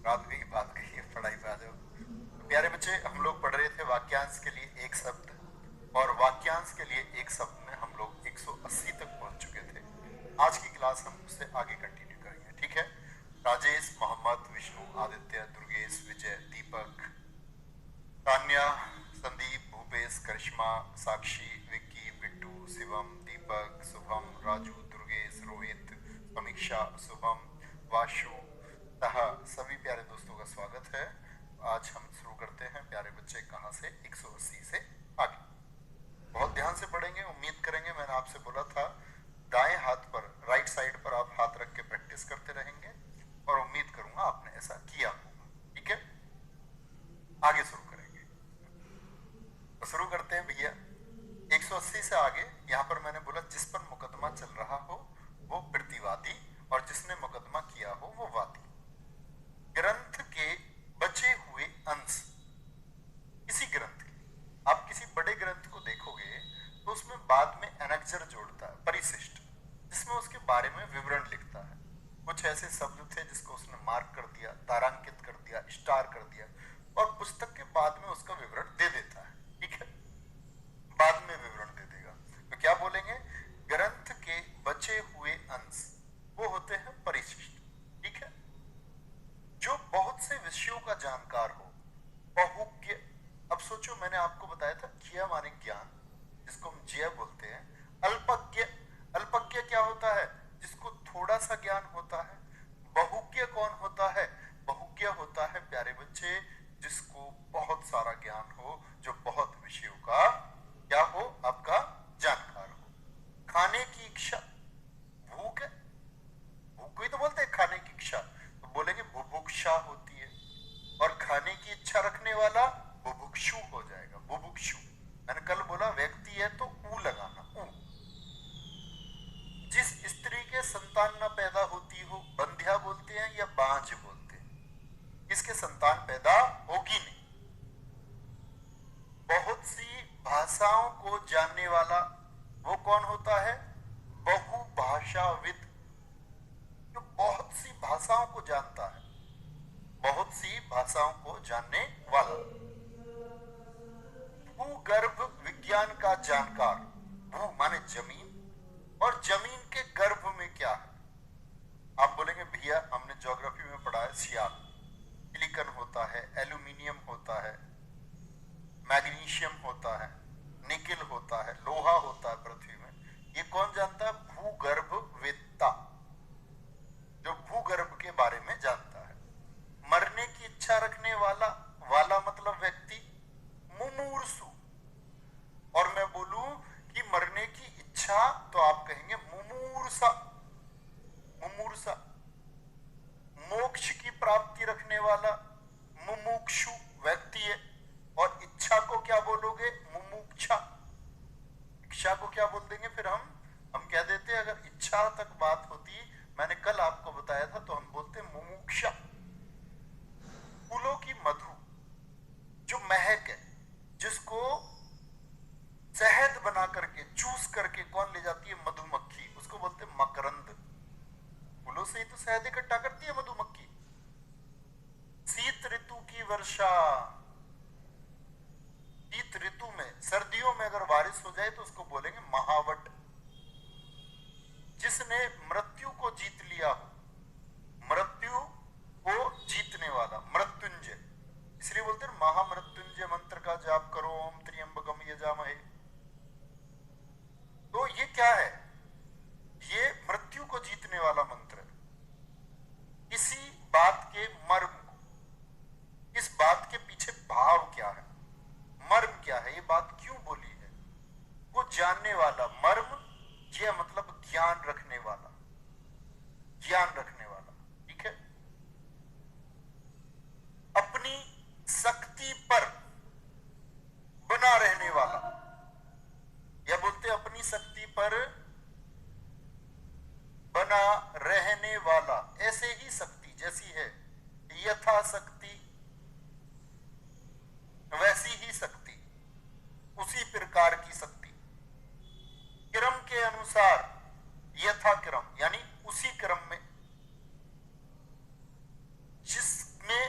रात गई बात गई है, पढ़ाई पे आ जाओ। तो प्यारे बच्चे, हम लोग पढ़ रहे थे वाक्यांश के लिए एक शब्द, और वाक्यांश के लिए एक शब्द में हम लोग 180 तक पहुंच चुके थे। आज की क्लास हम उससे आगे कंटिन्यू करेंगे, ठीक है। राजेश, मोहम्मद, विष्णु, आदित्य, दुर्गेश, विजय, दीपक, तान्या, संदीप, भूपेश, करिश्मा, साक्षी, विक्की, बिट्टू, शिवम, दीपक, शुभम, राजू, दुर्गेश, रोहित, समीक्षा, शुभम, वाशु, तहा, सभी प्यारे दोस्तों का स्वागत है। आज हम शुरू करते हैं प्यारे बच्चे कहाँ से, 180 से आगे। बहुत ध्यान से पढ़ेंगे, उम्मीद करेंगे। मैंने आपसे बोला था दाएं हाथ पर, राइट साइड पर आप हाथ रख के प्रैक्टिस करते रहेंगे, और उम्मीद करूंगा आपने ऐसा किया होगा, ठीक है। आगे शुरू करेंगे, तो शुरू करते हैं भैया। 180 से आगे यहाँ पर मैंने बोला जिस पर मुकदमा चल रहा हो वो प्रतिवादी, और जिसने मुकदमा किया हो वो वादी। ग्रंथ के बचे हुए अंश, किसी ग्रंथ के, आप किसी बड़े ग्रंथ को देखोगे तो उसमें बाद में एनेक्जर जोड़ता है, परिशिष्ट, जिसमें उसके बारे में विवरण लिखता है। कुछ ऐसे शब्द थे जिसको उसने मार्क कर दिया, तारांकित कर दिया, स्टार कर दिया, और पुस्तक के बाद में उसका विवरण दे देता है, ठीक है। बाद में विवरण दे देगा। तो क्या बोलेंगे, ग्रंथ के बचे हुए अंश वो होते हैं परिशिष्ट, ठीक है। जो बहुत से विषयों का जानकार हो, बहुज्ञ। अब सोचो, मैंने आपको बताया था ज्ञ माने ज्ञान, जिसको हम ज्ञ बोलते हैं। अल्पज्ञ, अल्पज्ञ क्या होता है, जिसको थोड़ा सा ज्ञान होता है। बहुज्ञ कौन होता है, बहुज्ञ होता है प्यारे बच्चे जिसको बहुत सारा ज्ञान हो, जो बहुत विषयों का क्या हो, आपका जानकार हो। खाने की इच्छा, भूख है, भूख को ही तो बोलते हैं खाने की इच्छा, तो बोलेंगे बुभुक्षा होती है। और खाने की इच्छा रखने वाला बुभुक्षु हो जाएगा, बुभुक्षु। मैंने कल बोला व्यक्ति है तो ऊ लगाना, ऊ। जिस स्त्री के संतान न पैदा होती हो, बंध्या बोलते हैं या बांझ बोलते हैं, इसके संतान पैदा होगी नहीं। बहुत सी भाषाओं को जानने वाला वो कौन होता है, बहुभाषाविद। जो बहुत सी भाषाओं को जानता है, बहुत सी भाषाओं को जानने वाला। भूगर्भ विज्ञान का जानकार, भू माने जमीन, और जमीन के गर्भ में क्या है। आप बोलेंगे भैया हमने ज्योग्राफी में पढ़ा है सियाल, सिलिकॉन होता है, एल्यूमिनियम होता है, मैग्नीशियम होता है, निकेल होता है, लोहा होता है पृथ्वी में। ये कौन जानता है, भूगर्भ वेत्ता, जो भूगर्भ के बारे में जानता है। मरने की इच्छा रखने वाला, वाला मतलब व्यक्ति, मुमूर्षु। और मैं बोलूं कि मरने की इच्छा, तो आप कहेंगे मुमूर्षा, मुमूर्षा। मोक्ष की प्राप्ति रखने वाला मुमुक्षु व्यक्ति है, और इच्छा को क्या बोलोगे, मुमुक्षा। इच्छा को क्या बोल देंगे फिर हम कह देते हैं, अगर इच्छा तक बात होती, मैंने कल आपको बताया था, तो हम बोलते मुमुक्षा। फूलों की मधु, जो महक है, जिसको शहद बना करके, चूस करके कौन ले जाती है, मधुमक्खी, उसको बोलते हैं मकरंद। फूलों से ही तो शहद इकट्ठा करती है मधुमक्खी। शीत ऋतु की वर्षा, शीत ऋतु में, सर्दियों में अगर बारिश हो जाए तो उसको बोलेंगे महावट। जिसने मृत्यु को जीत लिया हो, मृत्यु को जीतने वाला, मृत्युंजय, इसलिए बोलते हैं महामृत्युंजय मंत्र का जाप करो, ओम त्र्यंबकम यजामहे। तो ये क्या है, ये मृत्यु को जीतने वाला मंत्र है। इसी बात के मर्म को, इस बात के पीछे भाव क्या है, मर्म क्या है, ये बात क्यों बोली है, वो जानने वाला। मर्म, ये मतलब ज्ञान रखने वाला, ज्ञान रखने वाला, ठीक है। अपनी शक्ति पर बना रहने वाला, या बोलते अपनी शक्ति पर बना रहने वाला। ऐसे ही शक्ति जैसी है, यथाशक्ति वैसी ही शक्ति, उसी प्रकार की शक्ति। क्रम के अनुसार, यथा क्रम यानी उसी क्रम में, जिसमें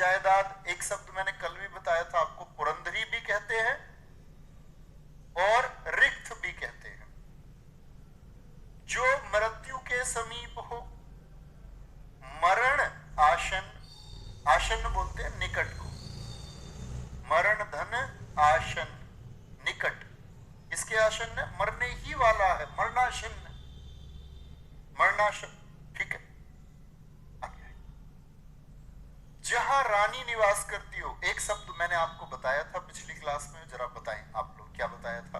जायदाद, एक शब्द मैंने कल भी बताया था आपको, पुरंदरी भी कहते हैं और रिक्त भी कहते हैं। जो मृत्यु के समीप हो, मरण आसन, आसन बोलते हैं निकट को, मरण धन आसन निकट, इसके आसन है, मरने ही वाला है, मरणासन, मरणासन, ठीक है। जहां रानी निवास करती हो, एक शब्द मैंने आपको बताया था पिछली क्लास में, जरा बताएं आप लोग क्या बताया था।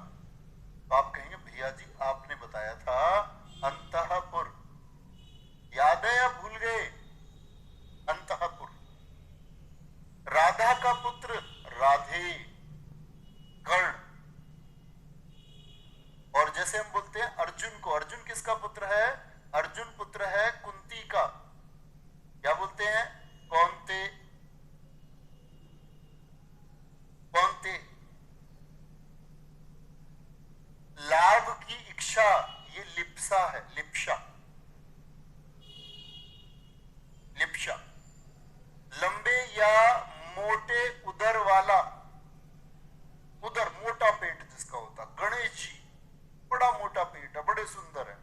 तो आप कहेंगे भैया जी आपने बताया था अंतःपुर, याद है या भूल गए? अंतःपुर, राधा का पुत्र राधे, कर्ण, और जैसे हम बोलते हैं अर्जुन को, अर्जुन किसका पुत्र है? अर्जुन पुत्र है कुंती का, क्या बोलते हैं? कौनते, कौनते। लाभ की इच्छा, ये लिप्सा है, लिप्सा, लिप्सा। लंबे या मोटे उदर वाला, उदर मोटा पेट जिसका होता, गणेश जी बड़ा मोटा पेट है, बड़े सुंदर है।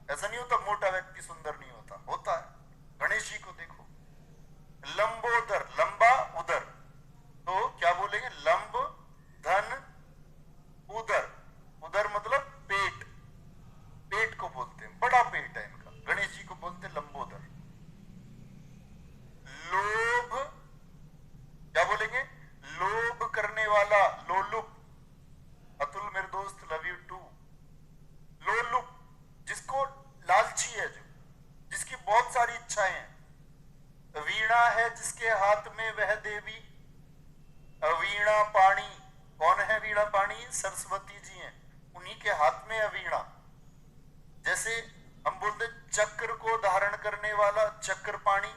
ऐसा नहीं होता मोटा व्यक्ति सुंदर नहीं होता, होता है। गणेश जी को देखो, लंबोदर, लंबा उदर, तो क्या बोलेंगे? लंब धन उदर, उदर मतलब पेट, पेट को बोलते हैं, बड़ा पेट है इनका, गणेश जी को बोलते हैं लंबोदर। लोभ, क्या बोलेंगे? लोभ करने वाला, लोलुप, अतुल मेरे दोस्त लव यू टू। लोलुप, जिसको लालची है, जो जिसकी बहुत सारी इच्छाएं हैं। वीणा है जिसके हाथ में वह देवी, अवीणा पाणी, कौन है वीणा पाणी? सरस्वती जी हैं, उन्हीं के हाथ में है वीणा। जैसे हम बोलते चक्र को धारण करने वाला चक्र पाणी,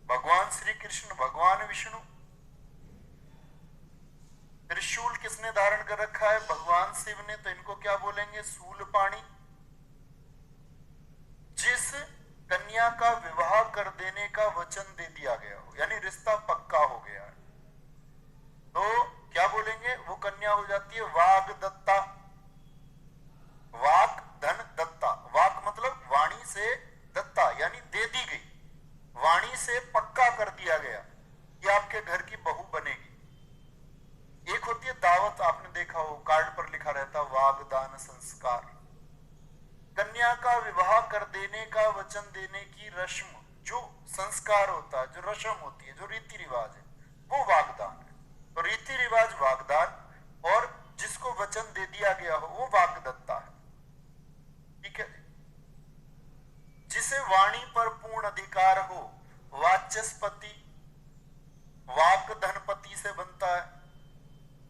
भगवान श्री कृष्ण, भगवान विष्णु। त्रिशूल किसने धारण कर रखा है? भगवान शिव ने, तो इनको क्या बोलेंगे? शूल पाणी। जिस कन्या का विवाह कर देने का वचन दे दिया गया हो, यानी रिश्ता पक्का हो गया है, तो क्या बोलेंगे? वो कन्या हो जाती है वाग दत्ता। वाक धन दत्ता, वाक मतलब वाणी से, दत्ता यानी दे दी गई, वाणी से पक्का कर दिया गया कि आपके घर की बहू बनेगी। एक होती है दावत, आपने देखा हो कार्ड पर लिखा रहता वागदान संस्कार। कन्या का विवाह कर देने का वचन देने की रस्म, जो संस्कार होता है, जो रस्म होती है, जो रीति रिवाज है, वो वागदान है। तो रीति रिवाज वागदान, और जिसको वचन दे दिया गया हो वो वागदत्ता है, ठीक है। जिसे वाणी पर पूर्ण अधिकार हो, वाचस्पति, वाक धनपति से बनता है,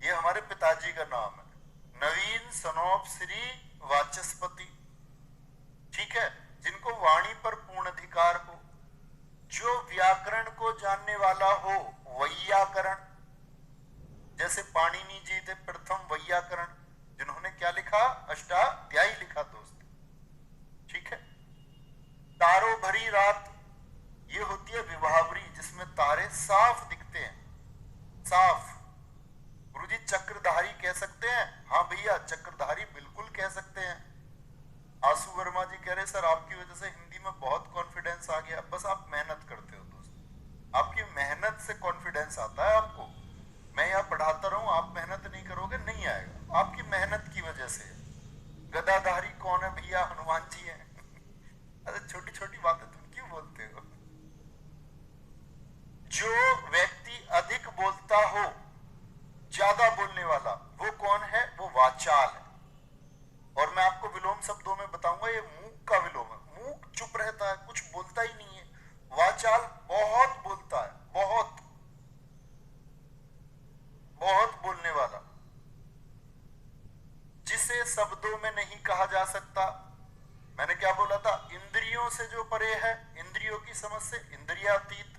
ये हमारे पिताजी का नाम है, नवीन सनोप श्री वाचस्पति, ठीक है। जिनको वाणी पर पूर्ण अधिकार हो, जो व्याकरण को जानने वाला हो, वैयाकरण, जैसे पाणिनि जी थे प्रथम वैयाकरण, जिन्होंने क्या लिखा? अष्टाध्यायी लिखा दोस्त, ठीक है। तारों भरी रात, ये होती है विभावरी, जिसमें तारे साफ दिखते हैं, साफ। गुरुजी चक्रधारी कह सकते हैं? हाँ भैया चक्रधारी बिल्कुल कह सकते हैं। आशु वर्मा जी कह रहे सर आपकी वजह से हिंदी में बहुत कॉन्फिडेंस आ गया। बस आप मेहनत करते हो दोस्त, आपकी मेहनत से कॉन्फिडेंस आता है आपको। मैं यहाँ पढ़ाता रहूं, आप मेहनत नहीं करोगे, नहीं आएगा, आपकी मेहनत की वजह से। गदाधारी कौन है भैया? हनुमान जी हैं। अरे छोटी छोटी बातें तुम क्यों बोलते हो? जो व्यक्ति अधिक बोलता हो, ज्यादा बोलने वाला, वो कौन है? वो वाचाल है। और मैं आपको विलोम शब्दों में बताऊंगा, ये मूक का विलोम है। मूक चुप रहता है, कुछ बोलता ही नहीं है। वाचाल बहुत बोलता है, बहुत बहुत बोलने वाला, जिसे शब्दों में नहीं कहा जा सकता। मैंने क्या बोला था? इंद्रियों से जो परे है, इंद्रियों की समझ से इंद्रियातीत,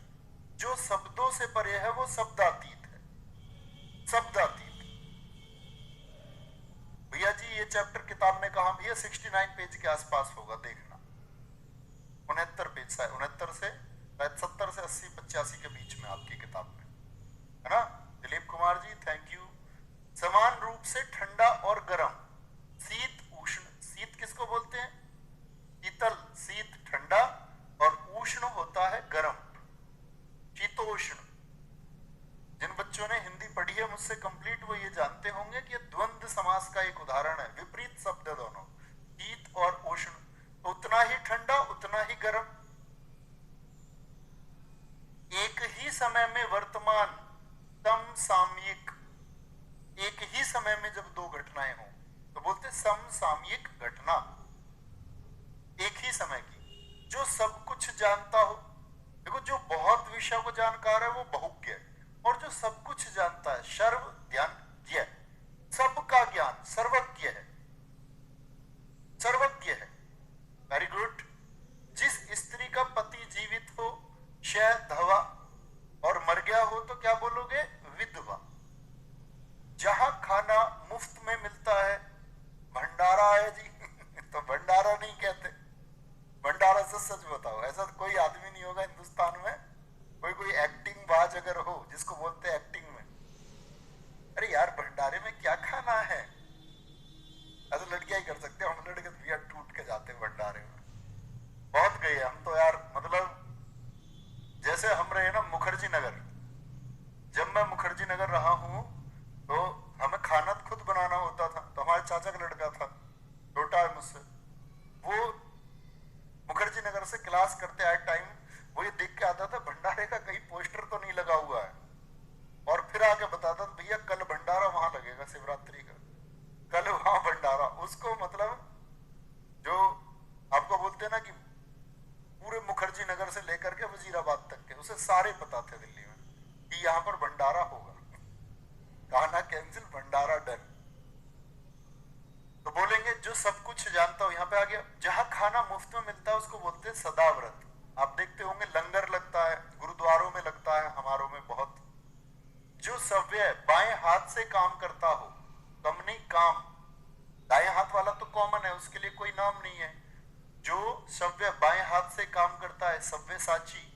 जो शब्दों से परे है वो शब्दातीत है, शब्दातीत। भैया जी ये चैप्टर किताब में कहा भैया? 69 पेज के आसपास होगा, देखना 69 पेज, 69 से शायद 70 से 80 85 के बीच में आपकी किताब में, है ना। Dilip Kumar ji thank you. समान रूप से ठंडा और गर्म, शीत उष्ण, शीत किसको बोलते हैं? शीतल, शीत ठंडा, और उष्ण होता है गर्म, शीतोष्ण। जिन बच्चों ने हिंदी पढ़ी है मुझसे कंप्लीट, वो ये जानते होंगे कि द्वंद्व समास का एक उदाहरण है, विपरीत शब्द है दोनों, शीत और उष्ण। तो उतना ही ठंडा उतना ही गर्म। एक ही समय में वर्तमान, समसामयिक, एक ही समय में जब दो घटनाएं हो तो बोलते समसामयिक घटना, एक ही समय की। जो सब कुछ जानता हो, देखो जो बहुत विषय को जानकार है वो बहुज्ञ है, और जो सब कुछ जानता है सर्व ज्ञ, सबका ज्ञान, सर्वज्ञ है, सर्वज्ञ है। Very good. जिस स्त्री का पति जीवित हो, धवा, और मर गया हो तो क्या बोलोगे? विधवा। जहां खाना मुफ्त में मिलता है, भंडारा है जी तो भंडारा नहीं कहते, भंडारा से सच बताओ, ऐसा कोई आदमी नहीं होगा हिंदुस्तान में, कोई एक्टिंग बाज अगर हो जिसको बोलते हैं एक्टिंग में, अरे यार भंडारे में क्या खाना है, ऐसा लड़कियां ही कर सकते हैं, हम लड़के तो भैया टूट के जाते हैं भंडारे में। बहुत गए हम तो यार, मतलब जैसे हम रहे ना मुखर्जी नगर, जब मैं मुखर्जी नगर रहा हूं तो हमें खाना खुद बनाना होता था, तो हमारे चाचा का लड़का था, छोटा है मुझसे, वो मुखर्जी नगर से क्लास करते आए टाइम वो ये देख के आता था भंडारे का कहीं पोस्टर तो नहीं लगा हुआ है, और फिर आके बताता था भैया कल भंडारा वहां लगेगा शिवरात्रि का, कल वहां भंडारा। उसको मतलब जो आपको बोलते हैं ना कि पूरे मुखर्जी नगर से लेकर के वजीराबाद तक के उसे सारे पता थे दिल्ली में कि यहाँ पर भंडारा होगा, खाना कैंसिल, भंडारा डन। तो बोलेंगे जो सब कुछ जानता हो, यहाँ पे आ गया, जहां खाना मुफ्त में मिलता है उसको बोलते हैं सदाव्रत। आप देखते होंगे लंगर लगता है, गुरुद्वारों में लगता है, हमारों में बहुत। जो सव्य बाएं हाथ से काम करता हो, कम नहीं काम, दाएं हाथ वाला तो कॉमन है, उसके लिए कोई नाम नहीं है। जो सव्य बाएं हाथ से काम करता है, सव्यसाची,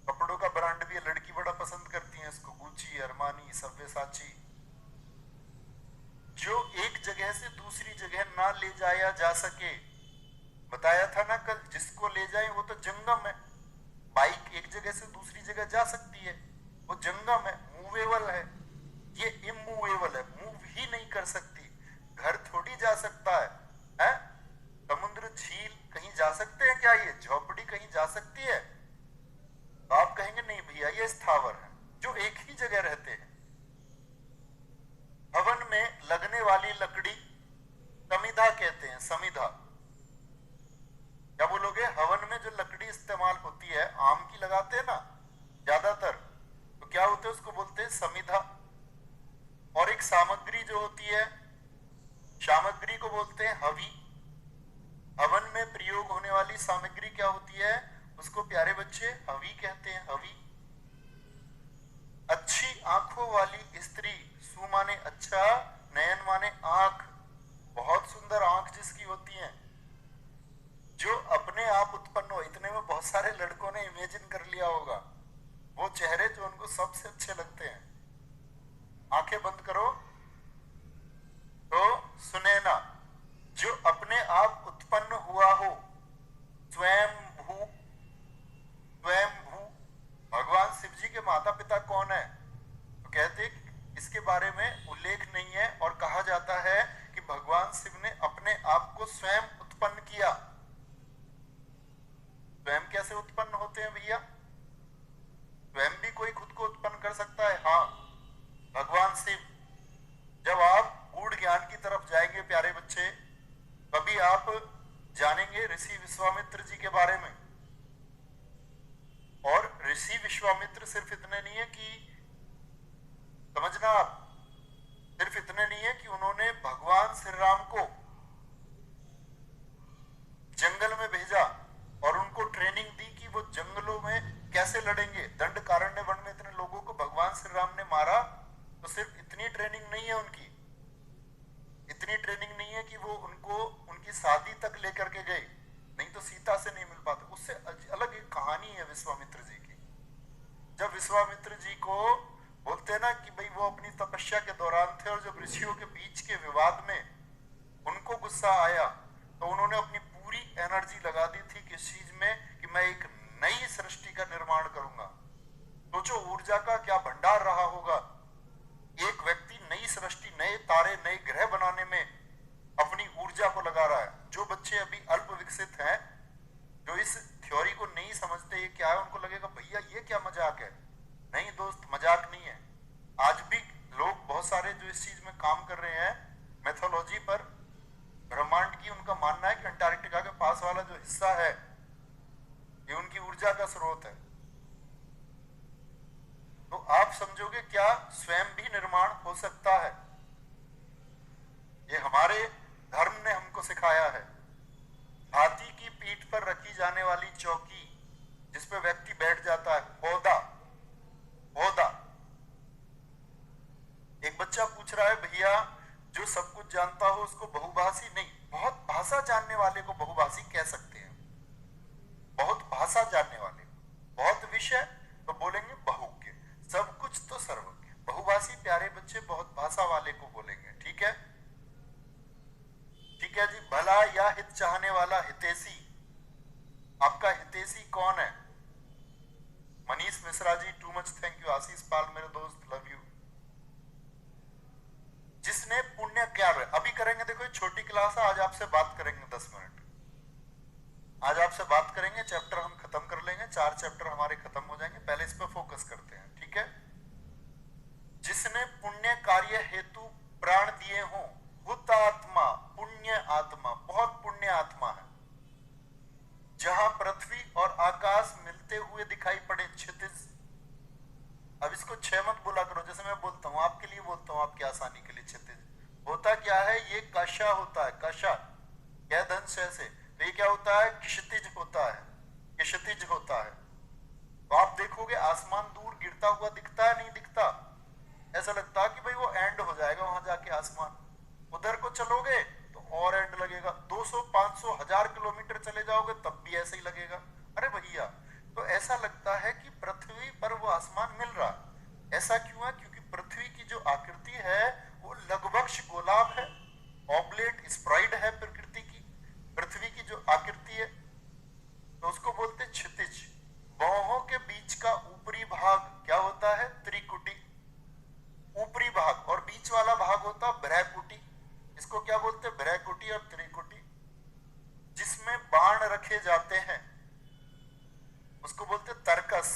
कपड़ों का ब्रांड भी है, लड़की बड़ा पसंद करती है इसको, गुची, अरमानी, सव्यसाची। जो एक जगह से दूसरी जगह ना ले जाया जा सके, बताया था ना कल, जिसको ले जाए वो तो जंगम है। बाइक एक जगह से दूसरी जगह जा सकती है, वो जंगम है, मूवेबल है। ये इमूवेबल है, मूव ही नहीं कर सकती। घर थोड़ी जा सकता है? समुद्र, झील कहीं जा सकते हैं क्या? ये झोपड़ी कहीं जा सकती है? तो आप कहेंगे नहीं भैया ये स्थावर है, जो एक ही जगह रहते हैं। हवन में लगने वाली लकड़ी समिधा कहते हैं, समिधा। क्या बोलोगे? हवन में जो लकड़ी इस्तेमाल होती है, आम की लगाते हैं ना ज्यादातर, तो क्या होते हैं? उसको बोलते हैं समिधा। और एक सामग्री जो होती है, सामग्री को बोलते हैं हवि। हवन में प्रयोग होने वाली सामग्री क्या होती है? उसको प्यारे बच्चे हवि कहते हैं, हवि। अच्छी आंखों वाली स्त्री, सु माने अच्छा, नयन माने आंख, बहुत सुंदर आंख जिसकी होती है, जो अपने आप उत्पन्न हो। इतने में बहुत सारे लड़कों ने इमेजिन कर लिया होगा वो चेहरे जो उनको सबसे अच्छे लगते हैं। आंखें बंद करो तो सुनैना, जो अपने आप उत्पन्न हुआ हो, स्वयं भू, स्वयं भू। भगवान शिव जी के माता पिता कौन है? तो कहते इसके बारे में उल्लेख नहीं है, और कहा जाता है कि भगवान शिव ने अपने आप को स्वयं उत्पन्न किया। स्वयं कैसे उत्पन्न होते हैं भैया? स्वयं भी कोई खुद को उत्पन्न कर सकता है? हाँ, भगवान शिव। जब आप गूढ़ ज्ञान की तरफ जाएंगे प्यारे बच्चे, कभी आप जानेंगे ऋषि विश्वामित्र जी के बारे में। और ऋषि विश्वामित्र सिर्फ इतने नहीं है कि, समझना आप, सिर्फ इतने नहीं है कि उन्होंने भगवान श्री राम को जंगल में भेजा और उनको ट्रेनिंग दी कि वो जंगलों में कैसे लड़ेंगे। दंडकारण्य वन में इतने लोगों को भगवान श्री राम ने मारा, तो सिर्फ इतनी ट्रेनिंग नहीं है उनकी, इतनी ट्रेनिंग नहीं है कि वो उनको उनकी शादी तक लेकर के गए, नहीं तो सीता से नहीं मिल पाते। उससे अलग एक कहानी है विश्वामित्र जी की। जब विश्वामित्र जी को बोलते हैं ना कि भाई वो अपनी तपस्या के दौरान थे और जब ऋषियों के बीच के विवाद में उनको गुस्सा आया तो उन्होंने अपनी पूरी एनर्जी लगा दी थी किस चीज में कि मैं एक नई सृष्टि का निर्माण करूंगा। सोचो ऊर्जा का क्या भंडार रहा होगा। एक व्यक्ति नई सृष्टि, नए तारे, नए ग्रह बनाने में अपनी ऊर्जा को लगा रहा है। जो बच्चे अभी अल्प विकसित हैं, जो इस थ्योरी को नहीं समझते ये क्या है, उनको लगेगा भैया ये क्या मजाक है। नहीं दोस्त, मजाक नहीं है। आज भी लोग बहुत सारे जो इस चीज में काम कर रहे हैं मैथोलॉजी पर, ब्रह्मांड की, उनका मानना है कि अंटार्कटिका के पास वाला जो हिस्सा है ये उनकी ऊर्जा का स्रोत है। तो आप समझोगे क्या स्वयं भी निर्माण हो सकता है। ये हमारे धर्म ने हमको सिखाया है। हाथी की पीठ पर रखी जाने वाली चौकी जिसपे व्यक्ति बैठ जाता है, पौधा पौधा। एक बच्चा पूछ रहा है भैया जो सब कुछ जानता हो उसको बहुभाषी नहीं, बहुत भाषा जानने वाले को बहुभाषी कह सकते हैं। बहुत भाषा जानने वाले, बहुत विषय तो बोलेंगे बहुज्ञ, सब कुछ तो सर्वज्ञ। बहुभाषी प्यारे बच्चे बहुत भाषा वाले को बोलेंगे। ठीक है, ठीक है जी। भला या हित चाहने वाला हितैषी, आपका हितैषी कौन है? Manish Mishra ji, too much thank you. आशीष पाल मेरे दोस्त, लव यू। जिसने पुण्य क्या है, अभी करेंगे। देखो ये छोटी क्लास है, आज आपसे बात करेंगे 10 मिनट। आज आपसे बात करेंगे, चैप्टर हम खत्म कर लेंगे, 4 चैप्टर हमारे खत्म हो जाएंगे। पहले इस पर फोकस करते हैं, ठीक है। जिसने पुण्य कार्य हेतु प्राण दिए हो, हुतात्मा, पुण्य आत्मा, बहुत पुण्य आत्मा है। जहां पृथ्वी और आकाश मिलते हुए दिखाई पड़े, क्षितिज। अब इसको क्षय मत बोला करो, जैसे मैं बोलता हूं आपके लिए बोलता हूं, आपकी आसानी के लिए। क्षितिज होता क्या है? ये कशा होता है, कशा, क्या धन से। तो ये क्या होता है? क्षितिज होता है, क्षितिज होता है। तो आप देखोगे आसमान दूर गिरता हुआ दिखता है, नहीं दिखता? ऐसा लगता है कि भाई वो एंड हो जाएगा वहां जाके आसमान। उधर को चलोगे तो और एंड लगेगा। 200, 500, 1000 किलोमीटर चले जाओगे तब भी ऐसे ही लगेगा। अरे भैया, तो ऐसा लगता है कि पृथ्वी पर वो आसमान मिल रहा। ऐसा क्यों है? क्योंकि पृथ्वी की जो आकृति है वो लगभग गोलाभ है, ऑब्लेट स्प्राइड है प्रकृति की। पृथ्वी की जो आकृति है तो उसको बोलते क्षितिज। बाहों के बीच का ऊपरी भाग क्या होता है? त्रिकुटी, ऊपरी भाग। और बीच वाला भाग होता है ब्रैकुटी। इसको क्या बोलते हैं? ब्रैकुटी और त्रिकुटी। जिसमें बाण रखे जाते हैं उसको बोलते तर्कस।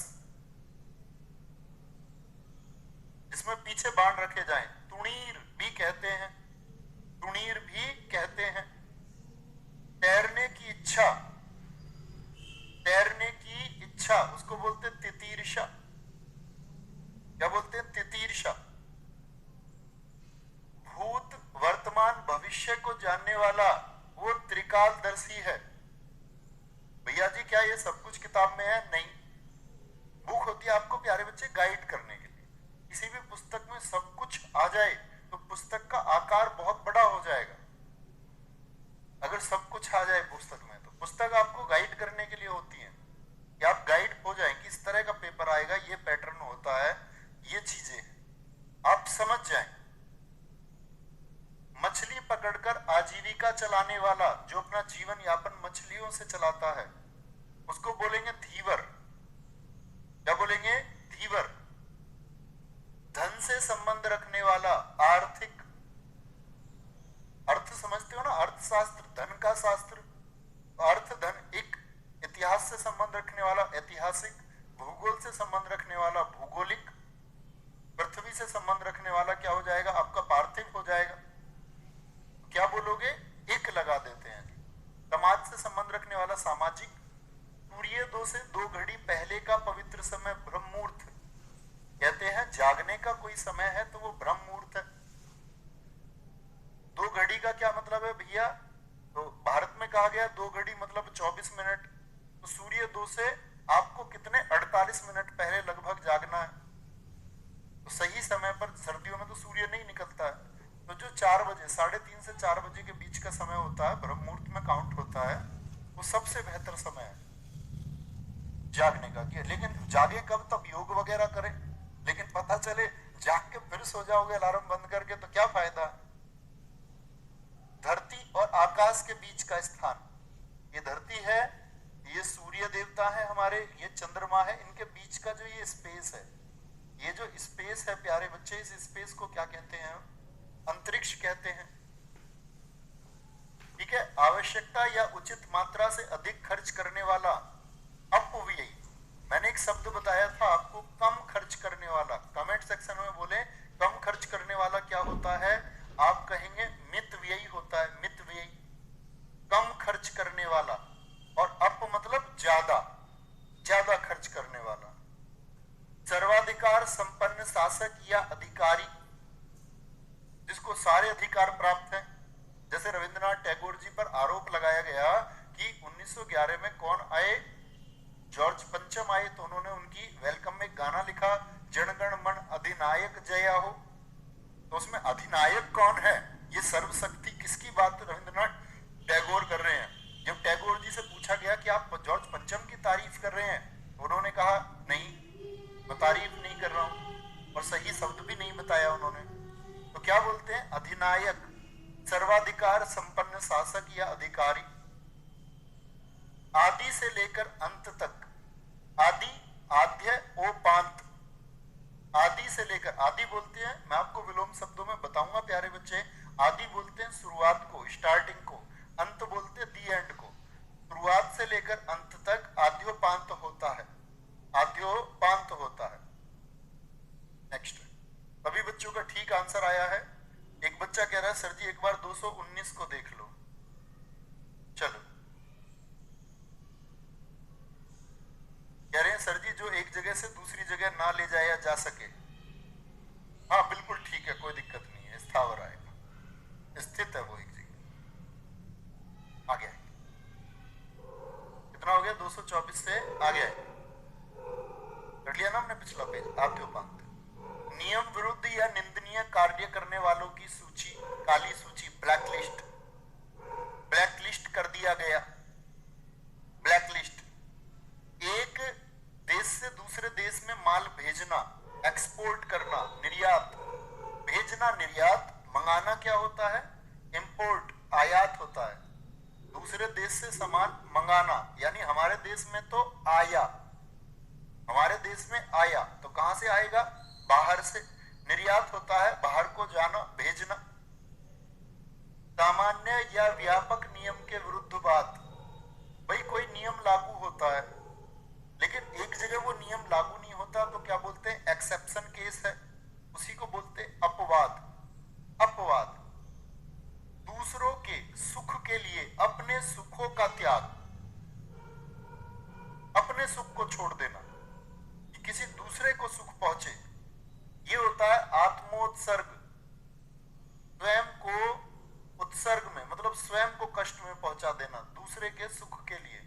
जिसमें पीछे बाण रखे जाएं, तुणीर भी कहते हैं, तुणीर भी कहते हैं। तैरने की इच्छा, तैरने की इच्छा, उसको बोलते तितीर्षा। क्या बोलते हैं? तितीर्षा। भूत, वर्तमान, भविष्य को जानने वाला वो त्रिकालदर्शी है। भैया जी क्या ये सब कुछ किताब में है? नहीं। बुक होती है आपको प्यारे बच्चे गाइड करने के लिए। किसी भी पुस्तक में सब कुछ आ जाए तो पुस्तक का आकार बहुत बड़ा हो जाएगा। अगर सब कुछ आ जाए पुस्तक में तो पुस्तक आपको गाइड करने के लिए होती है कि आप गाइड हो जाए कि इस तरह का पेपर आएगा, ये पैटर्न होता है, ये चीजें आप समझ जाएं। मछली पकड़कर आजीविका चलाने वाला, जो अपना जीवन यापन मछलियों से चलाता है, उसको बोलेंगे धीवर। क्या बोलेंगे? धीवर। धन से संबंध रखने वाला, आर्थिक, अर्थ समझते हो ना, अर्थशास्त्र, धन का शास्त्र। अर्थ, धन। एक इतिहास से संबंध रखने वाला ऐतिहासिक, भूगोल से संबंध रखने वाला भूगोलिक, पृथ्वी से संबंध रखने वाला क्या हो जाएगा? आपका पार्थिव हो जाएगा। क्या बोलोगे? एक लगा देते हैं। समाज से संबंध रखने वाला सामाजिक। सूर्योदय से 2 घड़ी पहले का पवित्र समय ब्रह्म मुहूर्त कहते हैं। जागने का कोई समय है तो वो ब्रह्म मुहूर्त है। 2 घड़ी का क्या मतलब है भैया? तो भारत में कहा गया 2 घड़ी मतलब 24 मिनट। तो सूर्योदय से आपको कितने 48 मिनट पहले लगभग जागना है। तो सही समय पर, सर्दियों में तो सूर्य नहीं निकलता है, तो जो 4 बजे, 3:30 से 4 बजे के बीच का समय होता है, ब्रह्म मुहूर्त में काउंट होता है। वो सबसे बेहतर समय है जागने का। लेकिन जागे कब? तब योग वगैरह करें। लेकिन पता चले जाग के फिर सो जाओगे अलार्म बंद करके तो क्या फायदा? धरती और आकाश के बीच का स्थान, ये धरती है, ये सूर्य देवता है हमारे, ये चंद्रमा है, इनके बीच का जो ये स्पेस है, ये जो स्पेस है प्यारे बच्चे, इस स्पेस को क्या कहते हैं? अंतरिक्ष कहते हैं। ठीक है। आवश्यकता या उचित मात्रा से अधिक खर्च करने वाला अपव्ययी। मैंने एक शब्द बताया था आपको, कम खर्च करने वाला। कमेंट सेक्शन में बोले कम खर्च करने वाला क्या होता है? आप कहेंगे मितव्ययी होता है, मितव्ययी, कम खर्च करने वाला। और अप मतलब ज्यादा, ज्यादा खर्च करने वाला। सर्वाधिकार संपन्न शासक या अधिकारी, जिसको सारे अधिकार प्राप्त हैं। जैसे रविंद्रनाथ टैगोर जी पर आरोप लगाया गया कि 1911 में कौन आए? जॉर्ज पंचम आए, तो उन्होंने उनकी वेलकम में गाना लिखा, जनगण मन अधिनायक जया हो। तो उसमें अधिनायक कौन है? ये सर्वशक्ति किसकी बात रविंद्रनाथ टैगोर कर रहे हैं। जब टैगोर जी से पूछा गया कि आप जॉर्ज पंचम की तारीफ कर रहे हैं, उन्होंने कहा नहीं, मैं तारीफ नहीं कर रहा हूं, और सही शब्द भी नहीं बताया उन्होंने। तो क्या बोलते हैं? अधिनायक, सर्वाधिकार संपन्न शासक या अधिकारी। आदि से लेकर अंत तक, आदि, आद्य, ओपांत, आदि से लेकर, आदि बोलते हैं, मैं आपको विलोम शब्दों में बताऊंगा प्यारे बच्चे। आदि बोलते हैं शुरुआत को, स्टार्टिंग को, अंत बोलते हैं दी एंड को। शुरुआत से लेकर अंत तक आद्योपांत होता है, आद्योपांत होता है। नेक्स्ट, सभी बच्चों का ठीक आंसर आया है। एक बच्चा कह रहा है सर जी एक बार 219 को देख लो। चलो, कह रहे हैं सर जी जो एक जगह से दूसरी जगह ना ले जाया जा सके। हाँ बिल्कुल ठीक है, कोई दिक्कत नहीं है, स्थावर आएगा, स्थित है वो एक जगह। आ गया, कितना हो गया? 224 से आ गया, कर लिया ना हमने पिछला पेज। आद्योपांत, नियम विरुद्ध या निंदनीय कार्य करने वालों की सूची, काली सूची, ब्लैक लिस्ट, ब्लैक लिस्ट कर दिया गया। ब्लैक लिस्ट, एक देश से दूसरे देश में माल भेजना, एक्सपोर्ट करना, निर्यात, भेजना निर्यात, मंगाना क्या होता है? इंपोर्ट, आयात होता है। दूसरे देश से सामान मंगाना, यानी हमारे देश में तो आया, हमारे देश में आया, तो कहां से आएगा? बाहर से। निर्यात होता है बाहर को जाना, भेजना। सामान्य या व्यापक नियम के विरुद्ध बात, भाई कोई नियम लागू होता है लेकिन एक जगह वो नियम लागू नहीं होता तो क्या बोलते हैं? एक्सेप्शन केस है, उसी को बोलते हैं अपवाद। अपवाद, दूसरों के सुख के लिए अपने सुखों का त्याग, अपने सुख को छोड़ देना कि किसी दूसरे को सुख पहुंचे, ये होता है आत्मोत्सर्ग। स्वयं को उत्सर्ग में मतलब स्वयं को कष्ट में पहुंचा देना दूसरे के सुख के लिए।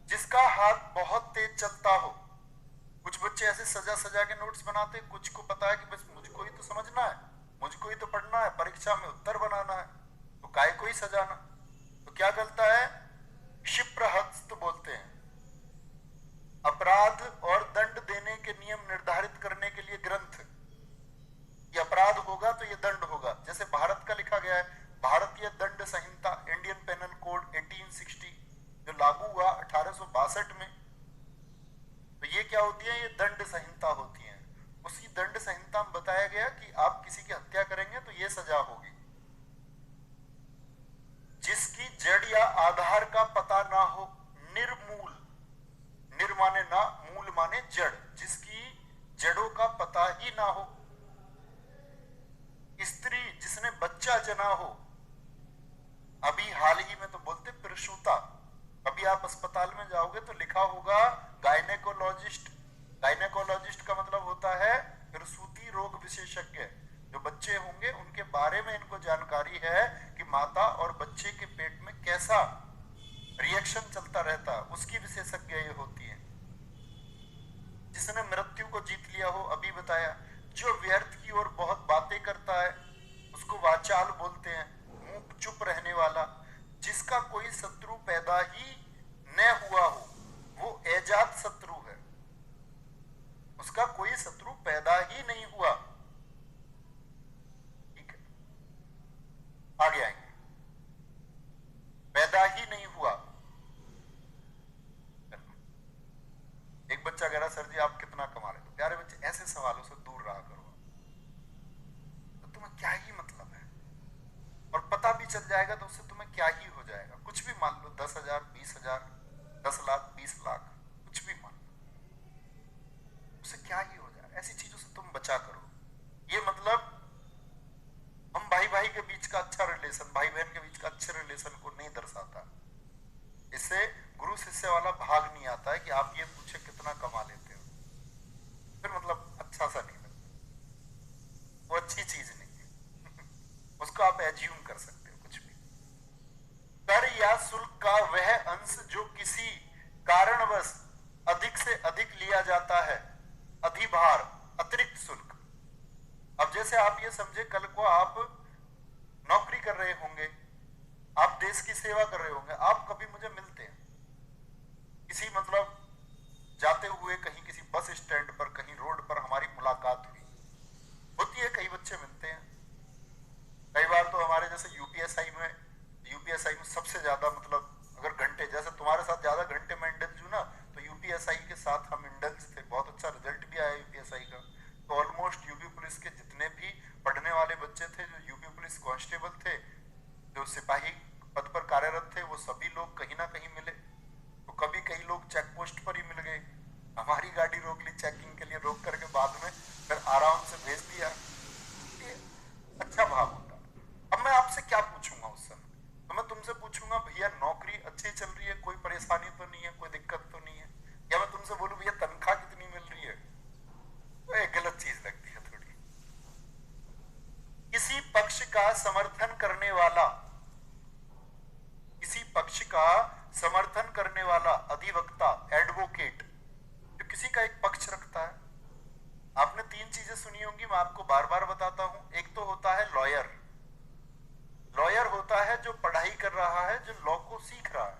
जिसका हाथ बहुत तेज चलता हो, कुछ बच्चे ऐसे सजा सजा के नोट्स बनाते, कुछ को पता है कि बस मुझको ही तो समझना है, मुझको ही तो पढ़ना है, परीक्षा में उत्तर बनाना है, तो काय को ही सजाना। तो क्या करता है? क्षिप्रहस्त बोलते हैं। अपराध और दंड देने के नियम निर्धारित करने के लिए ग्रंथ, ये अपराध होगा तो ये दंड होगा। जैसे भारत का लिखा गया है भारतीय दंड संहिता, इंडियन पेनल कोड 1860, जो लागू हुआ 1862 में। तो ये क्या होती है? ये दंड संहिता होती है। उसी दंड संहिता में बताया गया कि आप किसी की हत्या करेंगे तो ये सजा होगी। जिसकी जड़ या आधार का पता ना हो, निर्मूल, निर माने ना, मूल माने जड़, जिसकी जड़ों का पता ही ना हो। स्त्री जिसने बच्चा जना हो, अभी हाल ही में तो बोलते प्रसूता, अभी आप अस्पताल में जाओगे तो लिखा होगा गायनेकोलॉजिस्ट। गायनेकोलॉजिस्ट का मतलब होता है प्रसूति रोग विशेषज्ञ। जो बच्चे होंगे उनके बारे में इनको जानकारी है कि माता और बच्चे के पेट में कैसा रिएक्शन चलता रहता है, उसकी विशेषज्ञ ये होती है। जिसने मृत्यु को जीत लिया हो, अभी बताया। जो व्यर्थ की ओर बहुत बातें करता है उसको वाचाल बोलते हैं, मुंह चुप रहने वाला। जिसका जिसका कोई शत्रु पैदा ही न हुआ हो वो एजात शत्रु है। उसका कोई शत्रु पैदा ही नहीं हुआ। ठीक है, आगे आएंगे। पैदा ही नहीं हुआ। एक बच्चा कह रहा सर जी आप कितना कमा रहे? तो प्यारे बच्चे ऐसे सवालों से दूर रहा करो, तो तुम्हें क्या ही मतलब है, और पता भी चल जाएगा तो उससे तुम्हें क्या ही हो जाएगा। कुछ भी मान लो, 10,000, 20,000, 10 लाख, 20 लाख, कुछ भी मान लो, उससे क्या ही हो जाएगा। ऐसी चीजों से तुम बचा करो। ये मतलब हम भाई भाई के बीच का अच्छा रिलेशन, भाई बहन के बीच का अच्छे रिलेशन को नहीं दर्शाता। इससे गुरु शिष्य वाला भाग नहीं आता है कि आप ये पूछे कितना कमा लेते हो, फिर मतलब अच्छा सा नहीं लगता, वो अच्छी चीज नहीं है। उसको आप एज्यूम कर सकते हो कुछ भी। कर या शुल्क का वह अंश जो किसी कारणवश अधिक से अधिक लिया जाता है, अधिभार, अतिरिक्त शुल्क। अब जैसे आप ये समझे, कल को आप नौकरी कर रहे होंगे, आप देश की सेवा कर रहे होंगे, आप कभी मुझे मिलते हैं किसी मतलब जाते हुए कहीं किसी बस स्टैंड पर, कहीं रोड पर हमारी मुलाकात हुई होती है, कई बच्चे मिलते हैं। कई बार तो हमारे जैसे यूपीएसआई में सबसे ज्यादा मतलब अगर घंटे, जैसे तुम्हारे साथ ज्यादा घंटे में इंडल्ज हूं ना, तो यूपीएसआई के साथ हम इंडल्ज थे। बहुत अच्छा रिजल्ट भी आया यूपीएसआई का। तो ऑलमोस्ट यूपी पुलिस के जितने भी पढ़ने वाले बच्चे थे, जो यूपी पुलिस कांस्टेबल थे, जो सिपाही पद पर कार्यरत थे, वो सभी लोग कहीं ना कहीं मिले। तो कभी कई लोग चेक पोस्ट पर ही मिल गए, हमारी गाड़ी रोक ली चेकिंग के लिए, रोक करके बाद में फिर आराम से भेज दिया। ये अच्छा भाव होता। अब मैं आपसे क्या पूछूंगा उस समय? तो मैं तुमसे पूछूंगा भैया नौकरी अच्छी चल रही है, कोई परेशानी तो नहीं है, कोई दिक्कत तो नहीं है? या मैं तुमसे बोलूं भैया तनख्वाह कितनी मिल रही है? तो एक गलत चीज लगती है थोड़ी। किसी पक्ष का समर्थन करने वाला, किसी पक्ष का समर्थन करने वाला अधिवक्ता, एडवोकेट, जो किसी का एक पक्ष रखता है। आपने 3 चीजें सुनी होंगी, मैं आपको बार बार बताता हूं। एक तो होता है लॉयर। लॉयर होता है जो पढ़ाई कर रहा है, जो लॉ को सीख रहा है,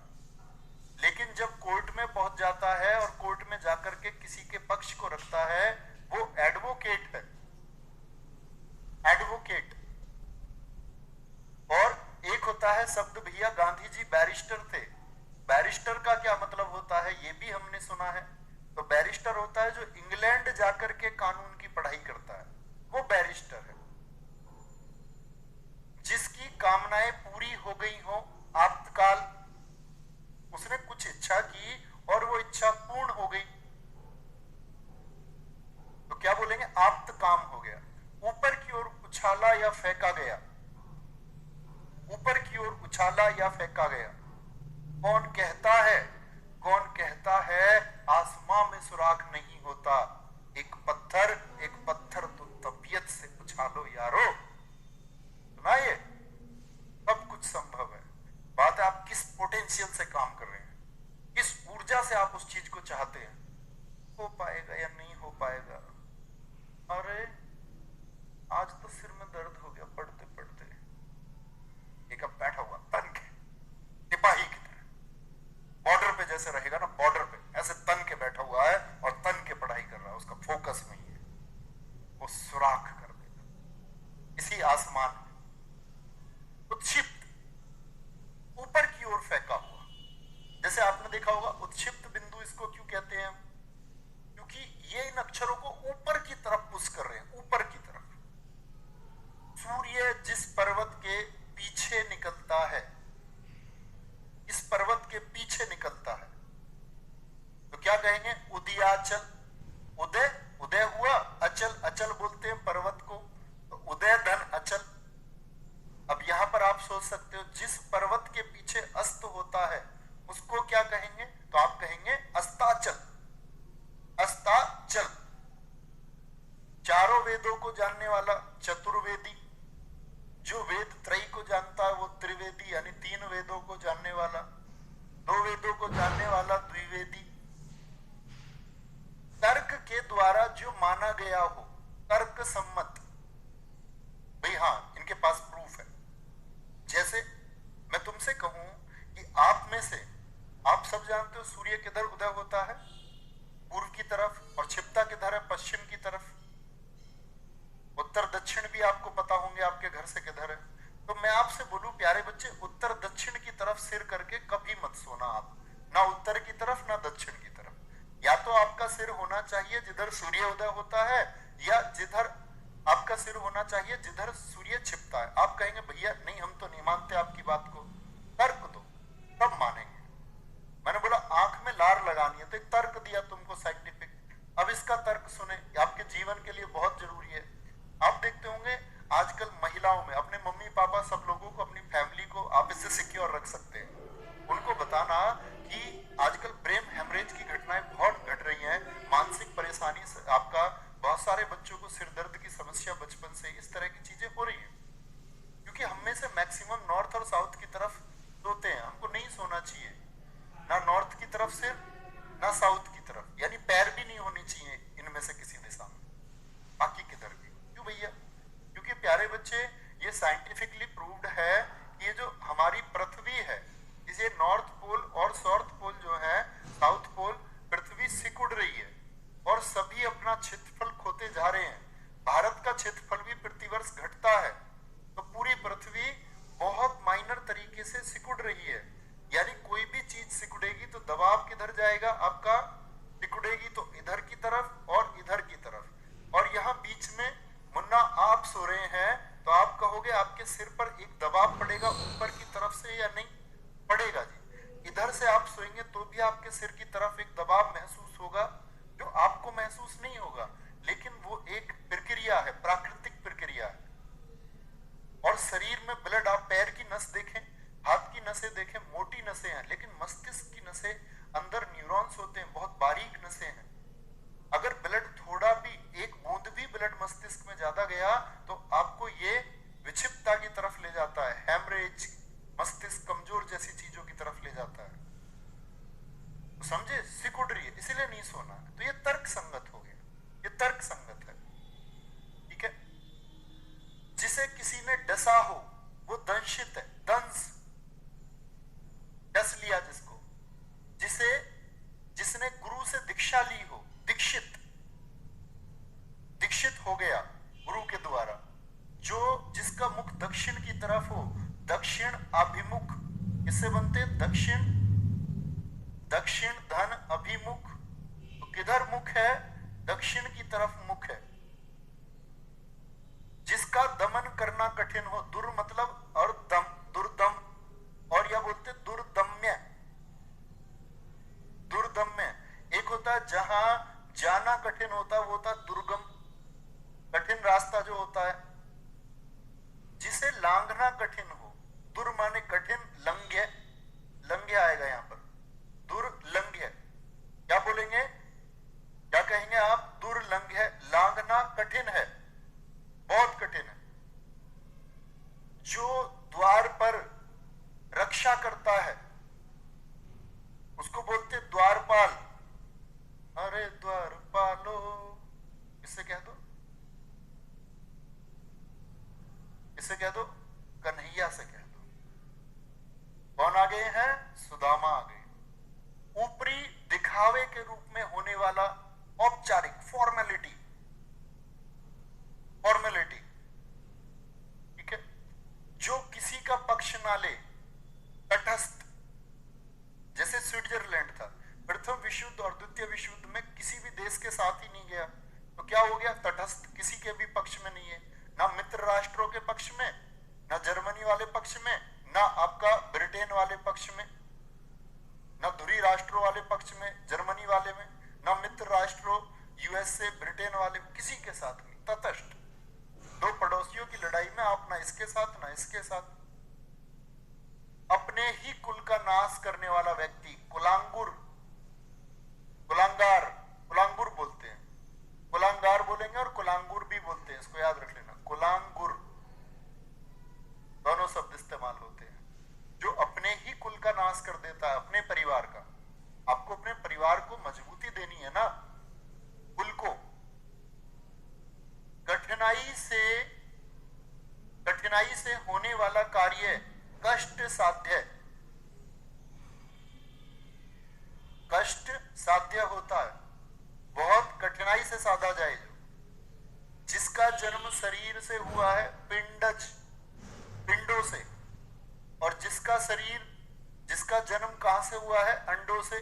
लेकिन जब कोर्ट में पहुंच जाता है और कोर्ट में जाकर के किसी के पक्ष को रखता है, वो एडवोकेट है। एडवोकेट। और एक होता है शब्द, भैया गांधी जी बैरिस्टर थे। बैरिस्टर का क्या मतलब होता है ये भी हमने सुना है। तो बैरिस्टर होता है जो इंग्लैंड जाकर के कानून की पढ़ाई करता है, वो बैरिस्टर है। जिसकी कामनाएं पूरी हो गई हो आप्तकाल, उसने कुछ इच्छा की और वो इच्छा पूर्ण हो गई, तो क्या बोलेंगे? आप्त काम हो गया। ऊपर की ओर उछाला या फेंका गया, ऊपर की ओर उछाला या फेंका गया। कौन कहता है, कौन कहता है आसमां में सुराख नहीं होता? एक पत्थर तो तबीयत से उछालो यारो। सुना ये? सब कुछ संभव है। बात है आप किस पोटेंशियल से काम कर रहे हैं, किस ऊर्जा से आप उस चीज को चाहते हैं। हो पाएगा या नहीं हो पाएगा? अरे आज तो सिर में दर्द हो गया पढ़ते पढ़ते। एक अब बैठा हुआ तन के, सिपाही की तरह बॉर्डर पे जैसे रहेगा ना, बॉर्डर पे ऐसे तन के बैठा हुआ है और तन के पढ़ाई कर रहा है, उसका फोकस वही है, वो सुराख कर देगा इसी आसमान में। उत्क्षिप्त, ऊपर की ओर फेंका हुआ। जैसे आपने देखा होगा उत्क्षिप्त बिंदु इसको क्यों कहते हैं? क्योंकि ये इन अक्षरों को ऊपर की तरफ पुश कर रहे हैं, ऊपर की तरफ। सूर्य जिस पर्वत के पीछे निकलता है, इस पर्वत के पीछे निकलता है, तो क्या कहेंगे? उदयाचल। उदय, उदय हुआ, अचल, अचल बोलते हैं पर्वत को, तो उदय धन अचल। अब यहां पर आप सोच सकते हो जिस पर्वत के पीछे अस्त होता है उसको क्या कहेंगे? तो आप कहेंगे अस्ताचल। अस्ताचल। चारों वेदों को जानने वाला चतुर्वेदी, जो वेद त्रयी को जानता है वो त्रिवेदी, यानी 3 वेदों को जानने वाला। 2 वेदों को जानने वाला द्विवेदी। तर्क के द्वारा जो माना गया हो, तर्क सम्मत, भाई हाँ इनके पास प्रूफ है। जैसे मैं तुमसे कहूं में से आप सब जानते हो सूर्य किधर उदय होता है? पूर्व की तरफ, और छिपता किधर है? पश्चिम की तरफ। उत्तर दक्षिण भी आपको पता होंगे आपके घर से किधर है। तो मैं आपसे बोलूं प्यारे बच्चे, उत्तर दक्षिण की तरफ सिर करके कभी मत सोना आप, ना उत्तर की तरफ ना दक्षिण की तरफ। या तो आपका सिर होना चाहिए जिधर सूर्य उदय होता है, या जिधर आपका सिर होना चाहिए जिधर सूर्य छिपता है। आप कहेंगे भैया नहीं, हम तो नहीं मानते आपकी बात को, तर्क दो तब मानेंगे। मैंने बोला आंख में लार लगानी है तो एक तर्क दिया तुमको साइंटिफिक, अब इसका तर्क सुने, आपके जीवन के लिए बहुत जरूरी है। आप देखते होंगे आजकल महिलाओं में, अपने मम्मी पापा सब लोगों को, अपनी फैमिली को आप इससे सिक्योर रख सकते हैं। उनको बताना कि आजकल ब्रेन हेमरेज की घटनाएं बहुत घट रही हैं, मानसिक परेशानी से आपका, बहुत सारे बच्चों को सिर दर्द की समस्या बचपन से, इस तरह की चीजें हो रही हैं। क्योंकि हम में से मैक्सिमम नॉर्थ और साउथ की तरफ सोते हैं, हमको नहीं सोना चाहिए, ना नॉर्थ की तरफ सिर ना साउथ की तरफ, यानी पैर भी नहीं होनी चाहिए इनमें से किसी दिशा में, बाकी किधर भी। क्यों भैया? क्योंकि प्यारे बच्चे ये साइंटिफिकली प्रूव्ड है कि ये जो हमारी पृथ्वी है, इसे नॉर्थ पोल और साउथ पोल जो है, साउथ पोल, पृथ्वी सिकुड़ रही है और सभी अपना क्षेत्रफल खोते जा रहे हैं। भारत का क्षेत्रफल भी प्रतिवर्ष घटता है, तो पूरी पृथ्वी बहुत माइनर तरीके से सिकुड़ रही है। यानी कोई भी चीज सिकुड़ेगी तो दबाव किधर जाएगा आपका? सिकुड़ेगी तो इधर की तरफ और इधर की तरफ। और यहाँ बीच में मुन्ना आप सो रहे हैं तो आप कहोगे आपके सिर पर एक दबाव पड़ेगा ऊपर की तरफ से या नहीं पड़ेगा? जी, इधर से आप सोएंगे तो भी आपके सिर की तरफ एक दबाव महसूस होगा, जो आपको महसूस नहीं होगा, लेकिन वो एक प्रक्रिया है, प्राकृतिक प्रक्रिया है। और शरीर में ब्लड, आप पैर की नस देखें, हाथ की नसें देखें, मोटी नसें हैं, लेकिन मस्तिष्क की नसें, अंदर न्यूरॉन्स होते हैं, बहुत बारीक नसें हैं। अगर ब्लड थोड़ा भी, एक बूंद भी ब्लड मस्तिष्क में ज्यादा गया तो आपको ये विक्षिप्तता की तरफ ले जाता है, हैमरेज, मस्तिष्क कमजोर जैसी चीजों की तरफ ले जाता है। तो समझे, सिकुड़ रही है इसीलिए नहीं सोना। तो ये तर्क संगत हो गया, ये तर्क संगत है, ठीक है। जिसे किसी ने डसा हो वो दंशित है, दंश, डस लिया जिसको। जिसने गुरु से दीक्षा ली हो, दीक्षित, दीक्षित हो गया गुरु के द्वारा। जिसका मुख दक्षिण की तरफ हो, दक्षिण अभिमुख, किससे बनते? दक्षिण, दक्षिण धन अभिमुख। तो किधर मुख है? दक्षिण की तरफ मुख है। जिसका दमन करना कठिन हो, दुर मतलब और दम, दुर्दम, और या बोलते दुर्दम्य, दुर्दम्य। एक होता है जहां जाना कठिन होता है, वो होता है दुर्गम, कठिन रास्ता जो होता है। जिसे लांघना कठिन हो, दुर माने कठिन, लंघ्य, लंघ्य आएगा यहां पर, दुर्लंघ्य। क्या बोलेंगे, क्या कहेंगे आप? दुर्लंघ्य, लांघना कठिन है, बहुत कठिन है। जो द्वार पर रक्षा करता है उसको बोलते द्वारपाल। अरे द्वारपालो, इससे कह दो, इससे कह दो, कन्हैया से कह दो। कौन आ गए हैं? सुदामा आ गए। ऊपरी दिखावे के रूप में होने वाला औपचारिक, फॉर्मेलिटी, फॉर्मेलिटी, ठीक है। जो किसी का पक्ष ना ले, तटस्थ, जैसे स्विट्जरलैंड था, प्रथम विश्व युद्ध और द्वितीय विश्व युद्ध में किसी भी देश के साथ ही नहीं गया, तो क्या हो गया? तटस्थ, किसी के भी पक्ष में नहीं है, ना मित्र राष्ट्रों के पक्ष में, ना जर्मनी वाले पक्ष में, ना आपका ब्रिटेन वाले पक्ष में, ना धुरी राष्ट्रों वाले पक्ष में, जर्मनी वाले में, ना मित्र राष्ट्रों यूएसए, ब्रिटेन वाले, किसी के साथ नहीं, तटस्थ। दो पड़ोसियों की लड़ाई में आप ना इसके साथ ना इसके साथ। अपने ही कुल का नाश करने वाला व्यक्ति कुलांगुर, कुलांगार, कुलांगुर बोलते हैं, कुलांगार बोलेंगे और कुलांगुर भी बोलते हैं, इसको याद रख लेना, कुलांगुर, दोनों शब्द इस्तेमाल होते हैं। जो अपने ही कुल का नाश कर देता है, अपने परिवार का। आपको अपने परिवार को मजबूती देनी है ना, कुल को। कठिनाई से होने वाला कार्य कष्ट साध्य, साध्य होता है, बहुत कठिनाई से साधा जाए। जिसका जन्म शरीर से हुआ है पिंडज, पिंडों से, और जिसका जन्म कहां से हुआ है? अंडों से।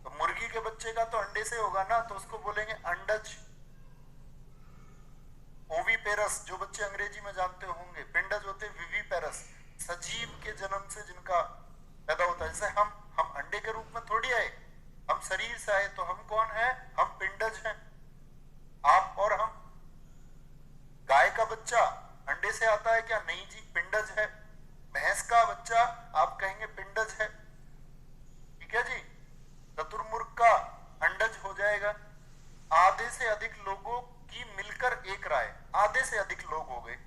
तो मुर्गी के बच्चे का तो अंडे से होगा ना, तो उसको बोलेंगे अंडज। ओवीपेरस, जो बच्चे अंग्रेजी में जानते होंगे, पिंडज होते विवीपेरस, सजीव के जन्म से जिनका पैदा होता है। जैसे हम अंडे के रूप में थोड़ी आए, हम शरीर से आए, तो हम कौन है? हम पिंडज हैं, आप और हम। गाय का बच्चा अंडे से आता है क्या? नहीं जी, पिंडज है। भैंस का बच्चा आप कहेंगे पिंडज है, ठीक है जी। चतुर्मुर्ग का अंडज हो जाएगा। आधे से अधिक लोगों की मिलकर एक राय, आधे से अधिक लोग हो गए।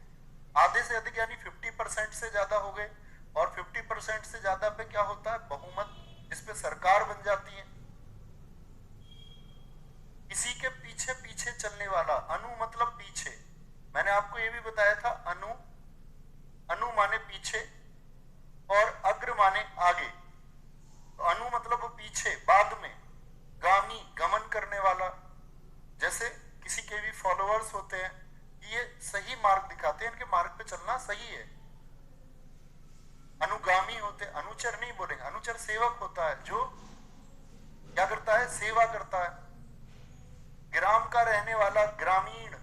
आधे से अधिक यानी 50% से ज्यादा हो गए, और 50% से ज्यादा पे क्या होता है? बहुमत, जिस पे सरकार बन जाती है। इसी के पीछे पीछे चलने वाला, अनु मतलब पीछे। मैंने आपको यह भी बताया था, अनु माने पीछे और अग्र माने आगे। तो अनु मतलब वो पीछे, बाद में। गामी, गमन करने वाला। जैसे किसी के भी फॉलोअर्स होते हैं, ये सही मार्ग दिखाते हैं, इनके मार्ग पे चलना सही है, अनुगामी होते। अनुचर नहीं बोलेंगे, अनुचर सेवक होता है, जो क्या करता है? सेवा करता है। ग्राम का रहने वाला ग्रामीण,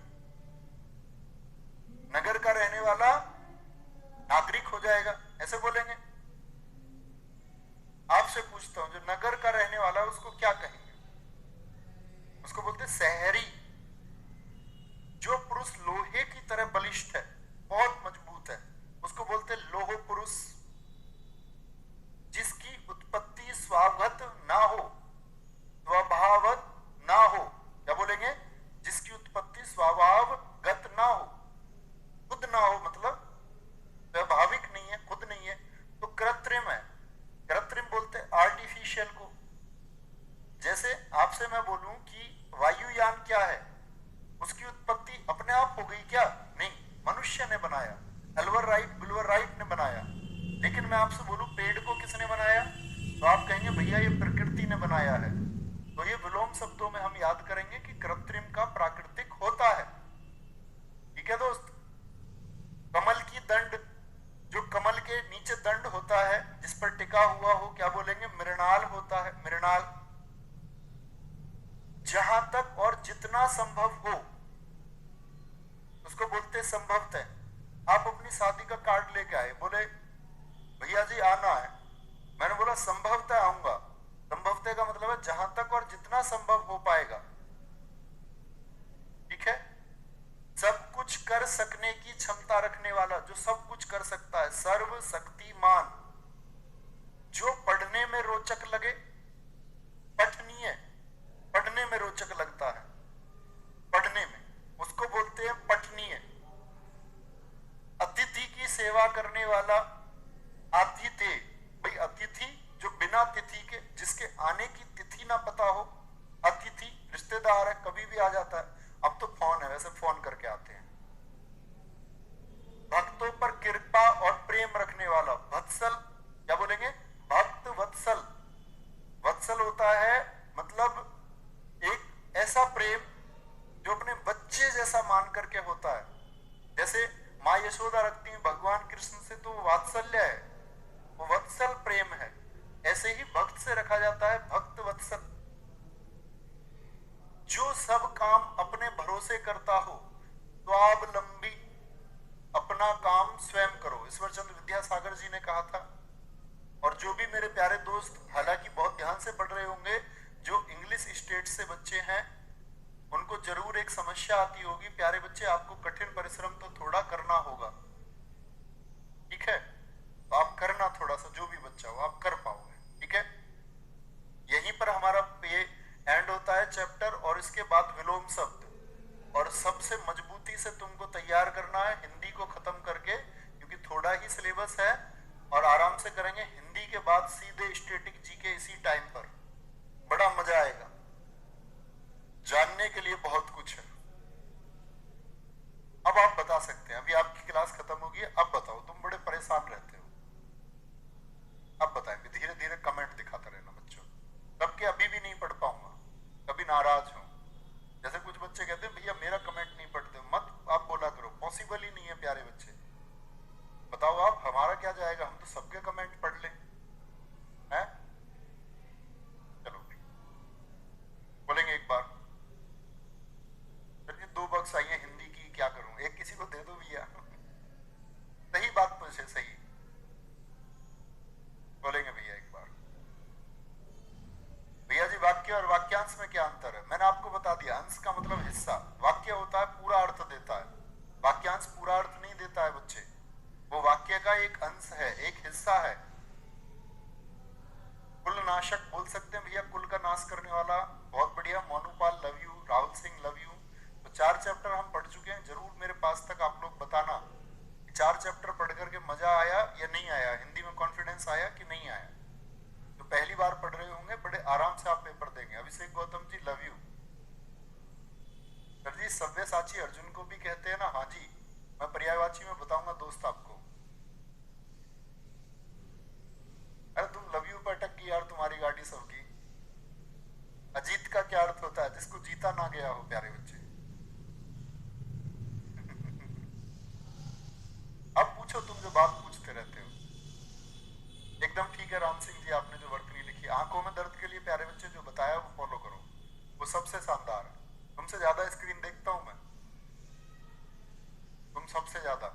नगर का रहने वाला नागरिक हो जाएगा, ऐसे बोलेंगे। आपसे पूछता हूं, जो नगर का रहने वाला है उसको क्या कहेंगे? उसको बोलते शहरी। जो पुरुष लोहे की तरह बलिष्ठ है, बहुत मजबूत है, उसको बोलते लोह पुरुष। जिसकी उत्पत्ति स्वागत ना हो, स्वभावत ना हो, क्या बोलेंगे? जिसकी उत्पत्ति स्वभावगत ना हो, खुद ना हो, मतलब स्वाभाविक नहीं है, खुद नहीं है, तो कृत्रिम है। कृत्रिम बोलते आर्टिफिशियल को। जैसे आपसे मैं बोलूं कि वायुयान क्या है, उसकी उत्पत्ति अपने आप हो गई क्या? नहीं, मनुष्य ने बनाया, एल्वर राइट बिल्वर राइट ने बनाया। लेकिन मैं आपसे बोलूं पेड़ को किसने बनाया, तो आप कहेंगे भैया ये प्रकृति ने बनाया है। तो ये विलोम शब्दों में हम याद करेंगे कि कृत्रिम का प्राकृतिक होता है, ठीक है दोस्त। कमल की दंड, जो कमल के नीचे दंड होता है जिस पर टिका हुआ हो, क्या बोलेंगे? मृणाल होता है, मृणाल। जहां तक और जितना संभव हो उसको बोलते संभवतः। आप अपनी शादी का कार्ड लेके आए, बोले भैया जी आना है, मैंने बोला संभवतः आऊंगा। संभवतः का मतलब है जहां तक और जितना संभव हो पाएगा, ठीक है। सब कुछ कर सकने की क्षमता रखने वाला, जो सब कुछ कर सकता है, सर्वशक्तिमान। जो पढ़ने में रोचक लगे, पठनीय, पढ़ने में रोचक लगता है, पढ़ने में, उसको बोलते हैं पठनीय। अतिथि की सेवा करने वाला, आतिथ्य। भाई अतिथि जो बिना तिथि के, जिसके आने की तिथि ना पता हो, अतिथि। रिश्तेदार है, कभी भी आ जाता है, अब तो फोन है, वैसे फोन करके आते हैं। भक्तों पर कृपा और प्रेम रखने वाला, वत्सल, क्या बोलेंगे? भक्त वत्सल। वत्सल होता है मतलब एक ऐसा प्रेम जो अपने बच्चे जैसा मान करके होता है। जैसे माँ यशोदा रखती है भगवान कृष्ण से, तो वात्सल्य है, वो वत्सल प्रेम है। ऐसे ही भक्त से रखा जाता है भक्त वत्सल। जो सब काम अपने भरोसे करता हो, स्वावलंबी, अपना काम स्वयं करो, ईश्वर चंद्र विद्यासागर जी ने कहा था। और जो भी मेरे प्यारे दोस्त हालांकि बहुत ध्यान से पढ़ रहे होंगे, जो इंग्लिश स्टेट से बच्चे हैं, उनको जरूर एक समस्या आती होगी, प्यारे बच्चे आपको कठिन परिश्रम तो थोड़ा करना होगा, ठीक है। तो आप करना थोड़ा सा, जो भी बच्चा हो आप कर पाओगे, ठीक है। यहीं पर हमारा ये एंड होता है चैप्टर, और इसके बाद विलोम शब्द। और सबसे मजबूती से तुमको तैयार करना है हिंदी को खत्म करके, क्योंकि थोड़ा ही सिलेबस है और आराम से करेंगे। हिंदी के बाद सीधे स्टैटिक जीके इसी टाइम पर, बड़ा मजा आएगा, जानने के लिए बहुत कुछ है। अब आप बता सकते हैं, अभी आपकी क्लास खत्म होगी, अब बताओ, तुम बड़े परेशान रहते हो, अब बताएंगे, धीरे धीरे कमेंट दिखाता रहना बच्चों, सबके वाक्यांश में क्या अंतर है? मैंने आपको बता दिया, अंश का मतलब हिस्सा। वाक्य होता है पूरा अर्थ देता है, वाक्यांश पूरा अर्थ नहीं देता है बच्चे, वो वाक्य का एक अंश है, एक हिस्सा है। कुल नाशक बोल सकते हैं भैया, कुल का नाश करने वाला। बहुत बढ़िया, Monupal love you, Rahul Singh love you. तो 4 चैप्टर हम पढ़ चुके हैं। जरूर मेरे पास तक आप लोग बताना 4 चैप्टर पढ़ करके मजा आया या नहीं आया, हिंदी में कॉन्फिडेंस आया कि नहीं आया। तो पहली बार पढ़ रहे होंगे, बड़े आराम से आप पेपर देंगे। अभिषेक Gautam ji love you. Sir जी सव्यसाची अर्जुन को भी कहते हैं ना? हाँ जी, मैं पर्यायवाची में बताऊंगा दोस्त आपको। अरे तुम लव यू पर अटक गई यार, तुम्हारी गाड़ी सबकी। अजीत का क्या अर्थ होता है? जिसको जीता ना गया हो प्यारे बच्चे। अब पूछो, तुम जो बात पूछते रहते हो। एकदम ठीक है राम सिंह जी, आपने जो वर्तनी लिखी आंखों में दर्द के लिए प्यारे बच्चे, जो बताया वो फॉलो करो, वो सबसे शानदार है। तुमसे ज्यादा स्क्रीन देखता हूं मैं, तुम सबसे ज्यादा।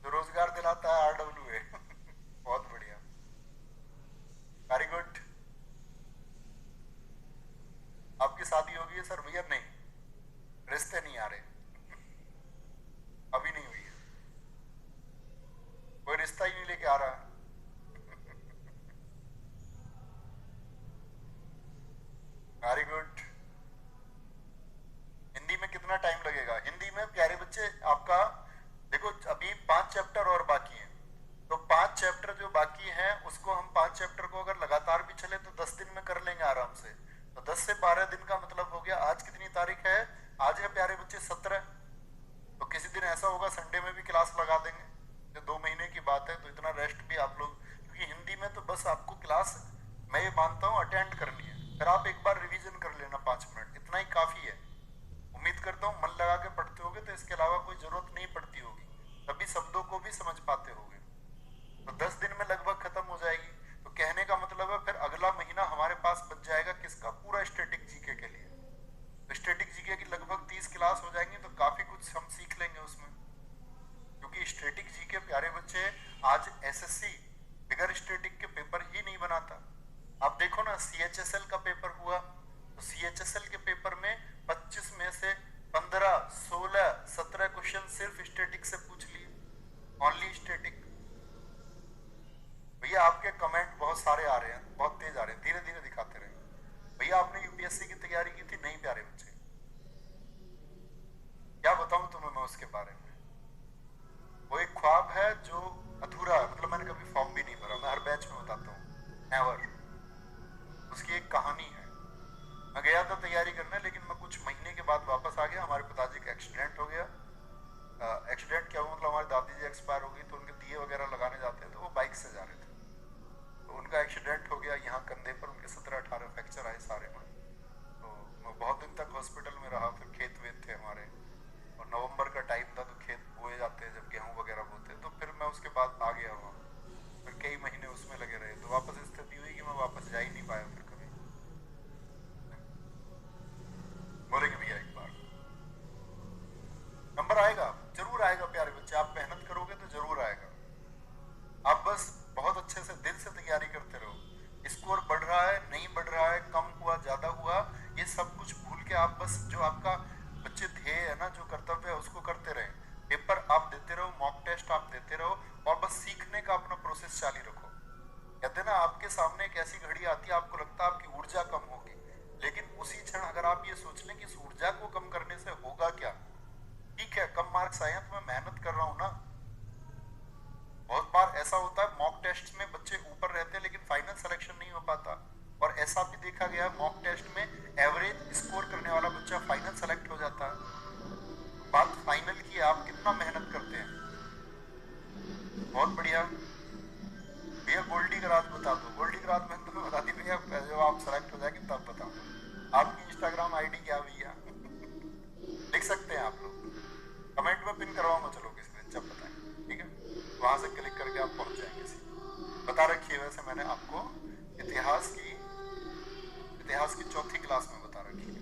जो रोजगार दिलाता है RWA। बहुत बढ़िया, वेरी गुड। आपकी शादी होगी है सर? भैया नहीं, रिश्ते नहीं आ रहे, अभी नहीं हुई है, कोई रिश्ता ही नहीं लेके आ रहा। Very good. हिंदी में कितना टाइम लगेगा? हिंदी में प्यारे बच्चे आपका देखो, अभी 5 चैप्टर और बाकी हैं, तो 5 चैप्टर जो बाकी हैं उसको हम 5 चैप्टर को अगर लगातार भी चले तो 10 दिन में कर लेंगे आराम से। तो 10 से 12 दिन का मतलब हो गया। आज कितनी तारीख है? आज है प्यारे बच्चे 17। तो किसी दिन ऐसा होगा संडे में भी क्लास लगा देंगे, जो 2 महीने की बात है, तो इतना रेस्ट भी आप लोग, क्योंकि हिंदी में तो बस आपको क्लास मैं ये मानता हूँ अटेंड करनी है, फिर आप एक बार रिवीजन कर लेना 5 मिनट, इतना ही काफी है। उम्मीद करता हूँ मन लगा के पढ़ते होगे तो इसके अलावा कोई जरूरत नहीं पड़ती होगी, तभी शब्दों को भी समझ पाते होगे। तो 10 दिन में लगभग खत्म हो जाएगी। तो कहने का मतलब है फिर अगला महीना हमारे पास बच जाएगा किसका? पूरा स्टैटिक जीके के लिए। तो स्टैटिक जीके की लगभग 30 क्लास हो जाएंगी, तो काफी कुछ हम सीख लेंगे उसमें, क्योंकि स्टैटिक जीके प्यारे बच्चे आज SSC बिगर स्टैटिक के पेपर ही नहीं बनाता। आप देखो ना, CHSL का पेपर हुआ, तो CHSL के पेपर में 25 में से 15, 16, 17 क्वेश्चन सिर्फ स्टैटिक से पूछ लिए, ओनली स्टैटिक। भैया आपके कमेंट बहुत सारे आ रहे हैं, बहुत तेज आ रहे हैं, धीरे धीरे दिखाते रहे। भैया आपने UPSC की तैयारी की थी? नहीं प्यारे बच्चे, क्या बताऊं तुम्हें मैं उसके बारे में। वो एक ख्वाब है जो अधूरा है, मतलब मैंने कभी फॉर्म भी नहीं भरा, मैं हर बैच में बताता हूँ, नेवर। उसकी एक कहानी है। मैं गया था तैयारी करने, लेकिन मैं कुछ महीने के बाद वापस आ गया। हमारे पिताजी का एक्सीडेंट हो गया। एक्सीडेंट क्या हुआ, मतलब हमारी दादी जी एक्सपायर हो गई, तो उनके दिए वगैरह लगाने जाते हैं, तो वो बाइक से जा रहे थे, तो उनका एक्सीडेंट हो गया। यहाँ कंधे पर उनके 17-18 फ्रैक्चर आए सारे में। तो मैं बहुत दिन तक हॉस्पिटल में रहा। फिर खेत वेत थे हमारे, और नवंबर का टाइम था, तो खेत बोए जाते हैं जब गेहूं वगैरह बोते हैं। तो फिर मैं उसके बाद आ गया वहाँ, फिर कई महीने उसमें लगे रहे। तो वापस स्थिति हुई कि मैं वापस जा ही नहीं पाया फिर कभी। बोलेंगे भैया एक बार नंबर आएगा, जरूर आएगा प्यारे बच्चे, आप मेहनत करोगे तो जरूर आएगा। आप बस बहुत अच्छे से दिल से तैयारी करते रहो। स्कोर बढ़ रहा है, नहीं बढ़ रहा है, कम हुआ, ज्यादा हुआ, ये सब कुछ भूल के आप बस जो आपका बच्चे ध्येय है ना, जो कर्तव्य है, उसको करते रहे। पेपर आप देते रहो, मॉक टेस्ट आप देते रहो, और बस सीखने का अपना प्रोसेस जारी रखो। कहते हैं ना, आपके सामने एक ऐसी घड़ी आती है, आपको लगता है आपकी ऊर्जा कम होगी, लेकिन उसी क्षण अगर आप ये सोच लें कि इस ऊर्जा को कम करने से होगा क्या, ठीक है कम मार्क्स आए हैं तो मैं मेहनत कर रहा हूं ना। बहुत बार ऐसा होता है मॉक टेस्ट में बच्चे ऊपर रहते हैं, लेकिन फाइनल सिलेक्शन नहीं हो पाता। और ऐसा भी देखा गया है, मॉक टेस्ट में एवरेज स्कोर करने वाला बच्चा फाइनल सेलेक्ट हो जाता है। बात फाइनल की है, आप कितना मेहनत करते हैं। बहुत बढ़िया भैया, गोल्डी का राज बता दो। गोल्डी का राज मैंने तुम्हें बता दी भैया, जब आप सेलेक्ट हो जाएंगे तब बताऊंगा। आपकी इंस्टाग्राम आईडी क्या भैया? लिख सकते हैं आप लोग, कमेंट में पिन करवाऊंगा, चलो किसी दिन जब बताएं, ठीक है? वहां से क्लिक करके आप पहुंच जाएंगे सीधे। बता रखी है वैसे मैंने आपको, इतिहास की चौथी क्लास में बता रखी है,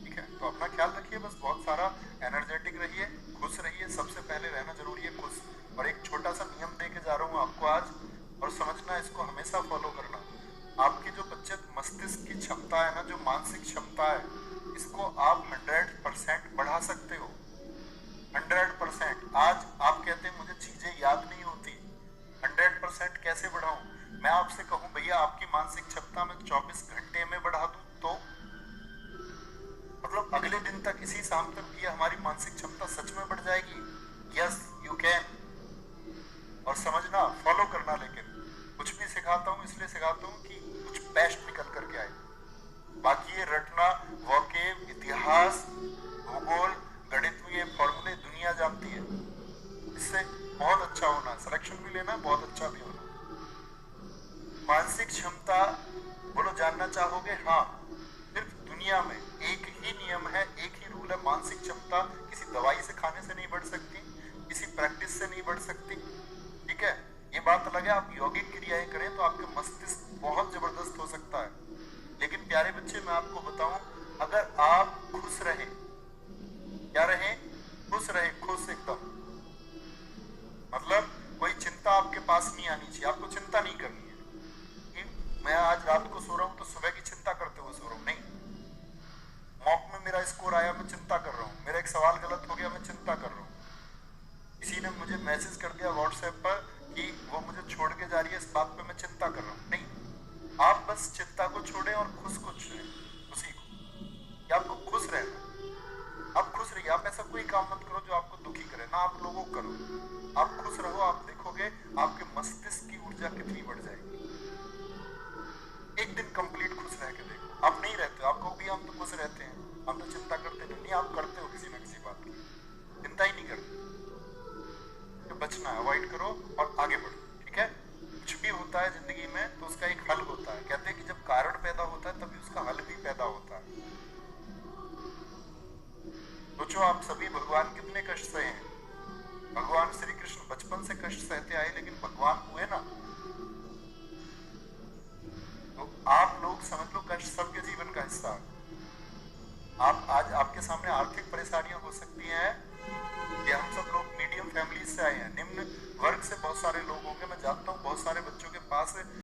ठीक है? तो अपना ख्याल रखिए, बस बहुत सारा एनर्जेटिक रहिए, खुश रहिए, सबसे पहले रहना जरूरी है खुश। और एक छोटा सा नियम दे के जा रहा हूँ आपको आज, और समझना, इसको हमेशा फॉलो करना। आपके जो बच्चे मस्तिष्क की क्षमता है ना, जो मानसिक क्षमता है, इसको आप 100% बढ़ा सकते हो। 100%। आज आप कहते हैं मुझे चीजें याद नहीं होती, 100% कैसे बढ़ाऊं? मैं आपसे कहूं भैया आपकी मानसिक क्षमता में 24 घंटे में बढ़ा दूं तो मतलब अगले दिन तक, इसी शाम तक ये हमारी मानसिक क्षमता सच में बढ़ जाएगी। Yes you can. और समझना, फॉलो करना, लेकिन कुछ भी सिखाता हूं इसलिए सिखाता हूं कि कुछ बेस्ट निकल करके आए। बाकी ये रटना, वोकेब, इतिहास, भूगोल, गणितीय फॉर्मूले दुनिया जानती है, इससे बहुत अच्छा होना, सिलेक्शन भी लेना, बहुत अच्छा भी होना। मानसिक क्षमता बोलो, जानना चाहोगे? हाँ, सिर्फ दुनिया में एक ही नियम है, एक ही रूल है। मानसिक क्षमता किसी दवाई से, खाने से नहीं बढ़ सकती, किसी प्रैक्टिस से नहीं बढ़ सकती। ठीक है, ये बात अलग है, आप यौगिक क्रियाएं करें तो आपके मस्तिष्क बहुत जबरदस्त हो सकता है। लेकिन प्यारे बच्चे, मैं आपको बताऊं, अगर आप खुश रहे, क्या रहे? खुश रहे, खुश एकदम, मतलब कोई चिंता आपके पास नहीं आनी चाहिए, आपको चिंता नहीं करनी है कि मैं आज रात को सो रहा हूं तो सुबह की चिंता करते हुए सो रहा हूं, नहीं। मॉक में मेरा स्कोर आया, मैं चिंता कर रहा हूं, मेरा एक सवाल गलत हो गया, मैं चिंता कर रहा हूं, किसी ने मुझे मैसेज कर दिया व्हाट्सएप पर कि वो मुझे छोड़ के जा रही है, इस बात पे मैं चिंता कर रहा हूं, नहीं। आप बस चिंता को छोड़ें और खुश को चुनें, उसी को, कि आपको खुश रहना है। आप खुश रहिए, आप ऐसा कोई काम मत करो जो आपको दुखी करे, ना आप लोगों को करो। आप खुश रहो, आप देखोगे आपके मस्तिष्क की ऊर्जा कितनी बढ़ जाएगी। एक दिन कंप्लीट खुश रह के देखो। आप नहीं रहते हो, आपको भी हम तो खुश रहते हैं, हम तो चिंता करते नहीं, आप करते हो किसी ना किसी बात की, चिंता ही नहीं करते। तो बचना, अवॉइड करो और आगे बढ़ो, ठीक है? कुछ भी होता है जिंदगी में तो उसका एक हल होता है। कहते हैं कि जब कारण पैदा होता है तभी उसका हल भी पैदा होता है। सोचो, आप सभी भगवान कितने कष्ट सहे हैं। भगवान श्री कृष्ण बचपन से कष्ट सहते आए, लेकिन भगवान हुए ना। तो आप लोग समझ लो, कष्ट सबके जीवन का हिस्सा है। आप आज, आपके सामने आर्थिक परेशानियां हो सकती हैं कि हम सब लोग मीडियम फैमिली से आए हैं, निम्न वर्ग से बहुत सारे लोग होंगे, मैं जानता हूं बहुत सारे बच्चों के पास